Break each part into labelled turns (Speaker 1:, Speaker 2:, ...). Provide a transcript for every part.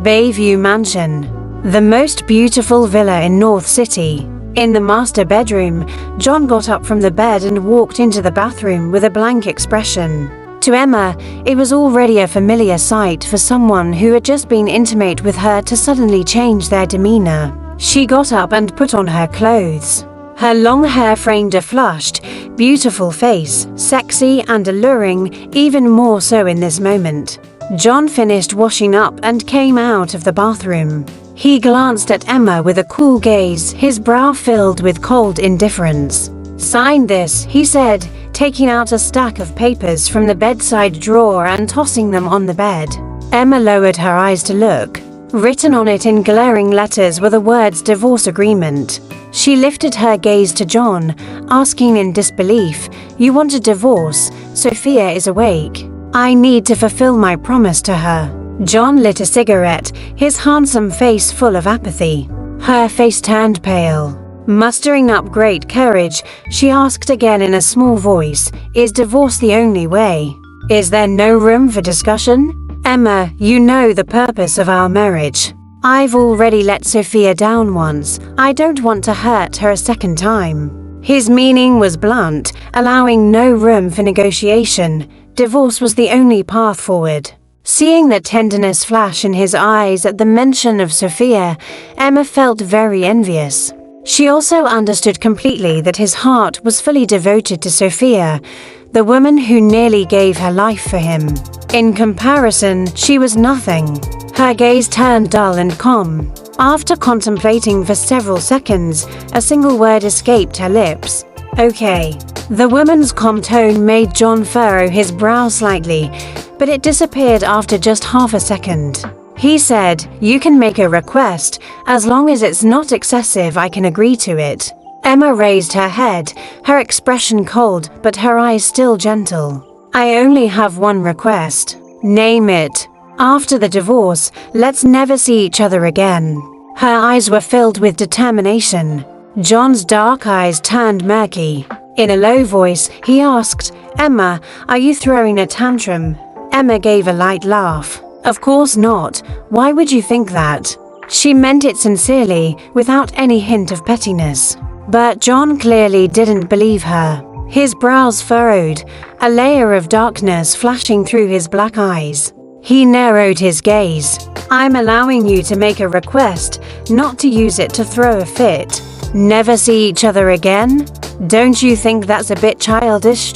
Speaker 1: Bayview Mansion, the most beautiful villa in North City. In the master bedroom, John got up from the bed and walked into the bathroom with a blank expression. To Emma, it was already a familiar sight for someone who had just been intimate with her to suddenly change their demeanor. She got up and put on her clothes. Her long hair framed a flushed, beautiful face, sexy and alluring, even more so in this moment. John finished washing up and came out of the bathroom. He glanced at Emma with a cool gaze, his brow filled with cold indifference. "Sign this," he said, taking out a stack of papers from the bedside drawer and tossing them on the bed. Emma lowered her eyes to look. Written on it in glaring letters were the words "divorce agreement." She lifted her gaze to John, asking in disbelief, "You want a divorce? Sophia is awake. I need to fulfill my promise to her." John lit a cigarette, his handsome face full of apathy. Her face turned pale. Mustering up great courage, she asked again in a small voice, "Is divorce the only way? Is there no room for discussion? Emma, you know the purpose of our marriage. I've already let Sophia down once. I don't want to hurt her a second time." His meaning was blunt, allowing no room for negotiation. Divorce was the only path forward. Seeing the tenderness flash in his eyes at the mention of Sophia, Emma felt very envious. She also understood completely that his heart was fully devoted to Sophia, the woman who nearly gave her life for him. In comparison, she was nothing. Her gaze turned dull and calm. After contemplating for several seconds, a single word escaped her lips. "Okay." The woman's calm tone made John furrow his brow slightly, but it disappeared after just half a second. He said, "You can make a request. As long as it's not excessive, I can agree to it." Emma raised her head, her expression cold, but her eyes still gentle. "I only have one request." "Name it." "After the divorce, let's never see each other again." Her eyes were filled with determination. John's dark eyes turned murky. In a low voice, he asked, "Emma, are you throwing a tantrum?" Emma gave a light laugh. "Of course not. Why would you think that?" She meant it sincerely, without any hint of pettiness. But John clearly didn't believe her. His brows furrowed, a layer of darkness flashing through his black eyes. He narrowed his gaze. "I'm allowing you to make a request, not to use it to throw a fit. Never see each other again? Don't you think that's a bit childish?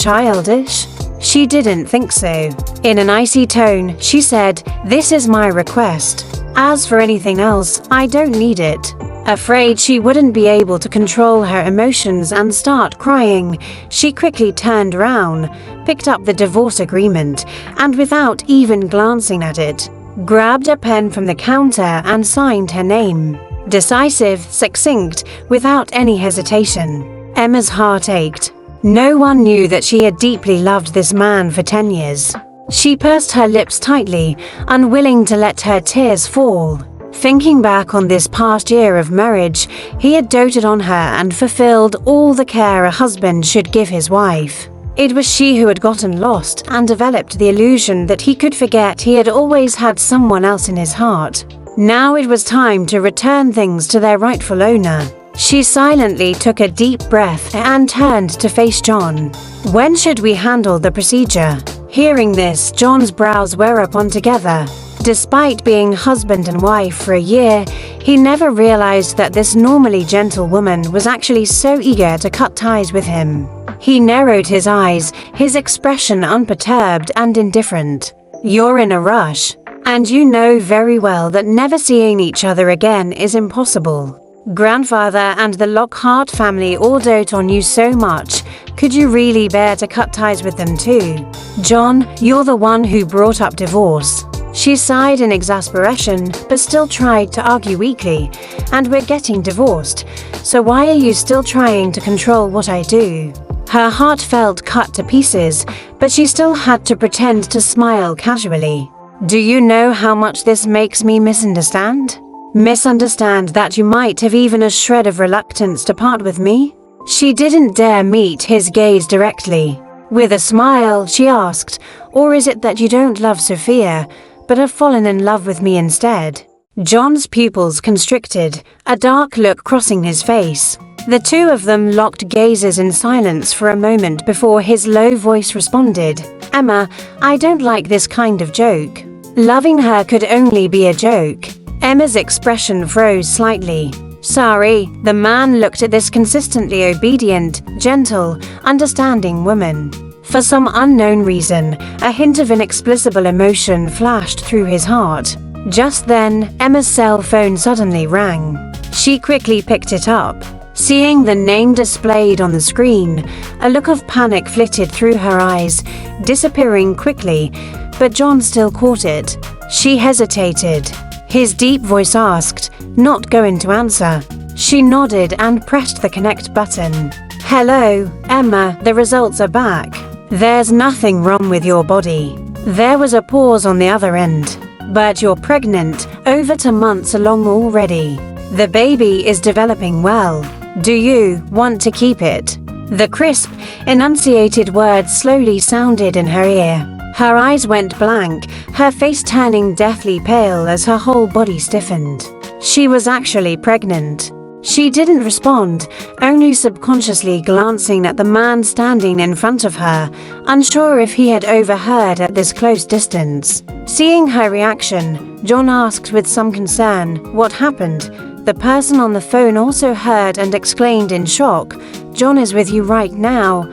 Speaker 1: She didn't think so. In an icy tone, she said, "This is my request. As for anything else, I don't need it." Afraid she wouldn't be able to control her emotions and start crying, she quickly turned around, picked up the divorce agreement, and without even glancing at it, grabbed a pen from the counter and signed her name. Decisive, succinct, without any hesitation. Emma's heart ached. No one knew that she had deeply loved this man for 10 years. She pursed her lips tightly, unwilling to let her tears fall. Thinking back on this past year of marriage, he had doted on her and fulfilled all the care a husband should give his wife. It was she who had gotten lost and developed the illusion that he could forget he had always had someone else in his heart. Now it was time to return things to their rightful owner. She silently took a deep breath and turned to face John. "When should we handle the procedure?" Hearing this, John's brows were upon together. Despite being husband and wife for a year, he never realized that this normally gentle woman was actually so eager to cut ties with him. He narrowed his eyes, his expression unperturbed and indifferent. "You're in a rush, and you know very well that never seeing each other again is impossible. Grandfather and the Lockhart family all dote on you so much. Could you really bear to cut ties with them too? John, you're the one who brought up divorce." She sighed in exasperation, but still tried to argue weakly. "And we're getting divorced, so why are you still trying to control what I do?" Her heart felt cut to pieces, but she still had to pretend to smile casually. "Do you know how much this makes me misunderstand? Misunderstand that you might have even a shred of reluctance to part with me?" She didn't dare meet his gaze directly. With a smile, she asked, "Or is it that you don't love Sophia, but have fallen in love with me instead?" John's pupils constricted, a dark look crossing his face. The two of them locked gazes in silence for a moment before his low voice responded, "Emma, I don't like this kind of joke." Loving her could only be a joke. Emma's expression froze slightly. "Sorry." The man looked at this consistently obedient, gentle, understanding woman. For some unknown reason, a hint of inexplicable emotion flashed through his heart. Just then, Emma's cell phone suddenly rang. She quickly picked it up. Seeing the name displayed on the screen, a look of panic flitted through her eyes, disappearing quickly, but John still caught it. She hesitated. His deep voice asked, not going to answer. She nodded and pressed the connect button. "Hello, Emma, the results are back. There's nothing wrong with your body." There was a pause on the other end. "But you're pregnant, over 2 months along already. The baby is developing well. Do you want to keep it?" The crisp, enunciated words slowly sounded in her ear. Her eyes went blank, her face turning deathly pale as her whole body stiffened. She was actually pregnant. She didn't respond, only subconsciously glancing at the man standing in front of her, unsure if he had overheard at this close distance. Seeing her reaction, John asked with some concern, "What happened?" The person on the phone also heard and exclaimed in shock, "John is with you right now.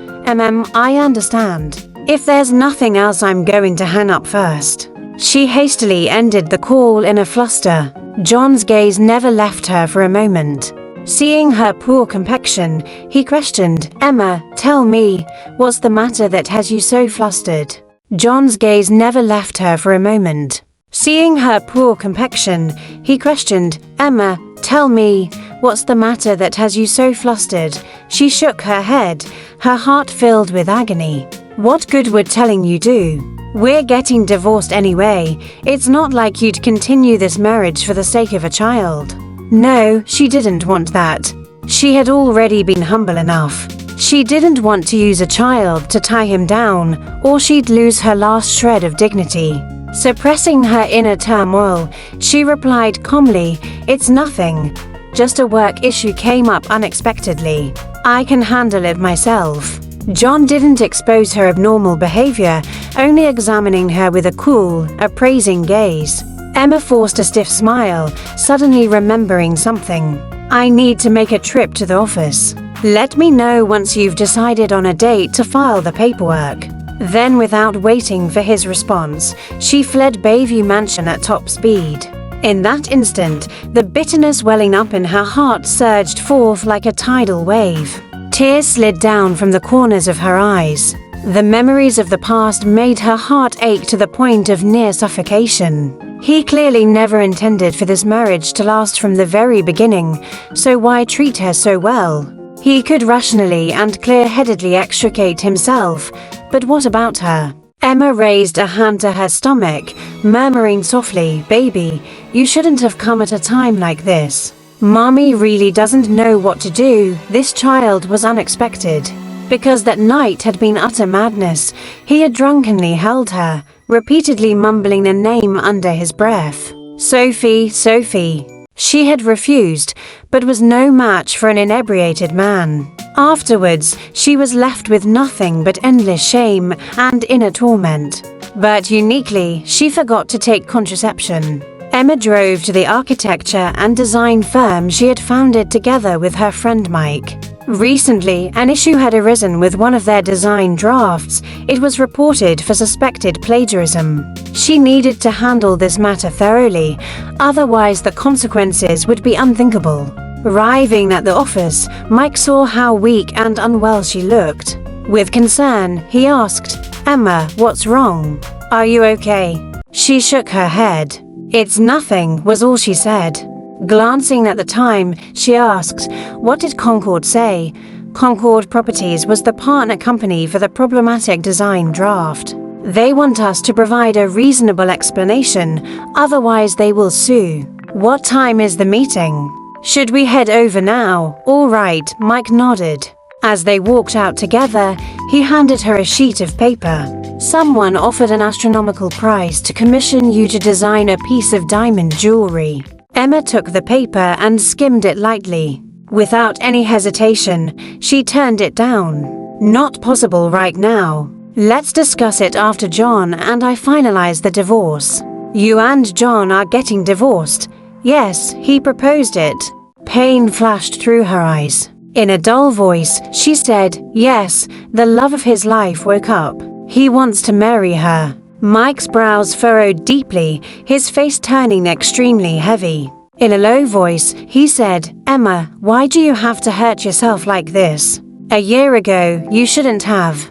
Speaker 1: I understand. If there's nothing else, I'm going to hang up first." She hastily ended the call in a fluster. John's gaze never left her for a moment. Seeing her poor complexion, he questioned, "Emma, tell me, what's the matter that has you so flustered?" John's gaze never left her for a moment. Seeing her poor complexion, he questioned, "Emma, tell me, what's the matter that has you so flustered?" She shook her head, her heart filled with agony. "What good would telling you do? We're getting divorced anyway. It's not like you'd continue this marriage for the sake of a child." No, she didn't want that. She had already been humble enough. She didn't want to use a child to tie him down, or she'd lose her last shred of dignity. Suppressing her inner turmoil, she replied calmly, "It's nothing. Just a work issue came up unexpectedly. I can handle it myself." John didn't expose her abnormal behavior, only examining her with a cool, appraising gaze. Emma forced a stiff smile, suddenly remembering something. "I need to make a trip to the office. Let me know once you've decided on a date to file the paperwork." Then, without waiting for his response, she fled Bayview Mansion at top speed. In that instant, the bitterness welling up in her heart surged forth like a tidal wave. Tears slid down from the corners of her eyes. The memories of the past made her heart ache to the point of near suffocation. He clearly never intended for this marriage to last from the very beginning, so why treat her so well? He could rationally and clear-headedly extricate himself, but what about her? Emma raised a hand to her stomach, murmuring softly, "Baby, you shouldn't have come at a time like this. Mommy really doesn't know what to do." This child was unexpected. Because that night had been utter madness, he had drunkenly held her, repeatedly mumbling a name under his breath. "Sophie, Sophie." She had refused, but was no match for an inebriated man. Afterwards, she was left with nothing but endless shame and inner torment. But uniquely, she forgot to take contraception. Emma drove to the architecture and design firm she had founded together with her friend Mike. Recently, an issue had arisen with one of their design drafts. It was reported for suspected plagiarism. She needed to handle this matter thoroughly, otherwise the consequences would be unthinkable. Arriving at the office, Mike saw how weak and unwell she looked. With concern, he asked, "Emma, what's wrong? Are you okay?" She shook her head. "It's nothing," was all she said. Glancing at the time, she asked, "What did Concord say?" Concord Properties was the partner company for the problematic design draft. "They want us to provide a reasonable explanation, otherwise they will sue." "What time is the meeting? Should we head over now?" "All right," Mike nodded. As they walked out together, he handed her a sheet of paper. "Someone offered an astronomical price to commission you to design a piece of diamond jewelry. Emma took the paper and skimmed it lightly. Without any hesitation, she turned it down. "Not possible right now. Let's discuss it after John and I finalize the divorce." "You and John are getting divorced?" "Yes, he proposed it." Pain flashed through her eyes. In a dull voice, she said, "Yes, the love of his life woke up. He wants to marry her." Mike's brows furrowed deeply, his face turning extremely heavy. In a low voice, he said, "Emma, why do you have to hurt yourself like this? A year ago, you shouldn't have."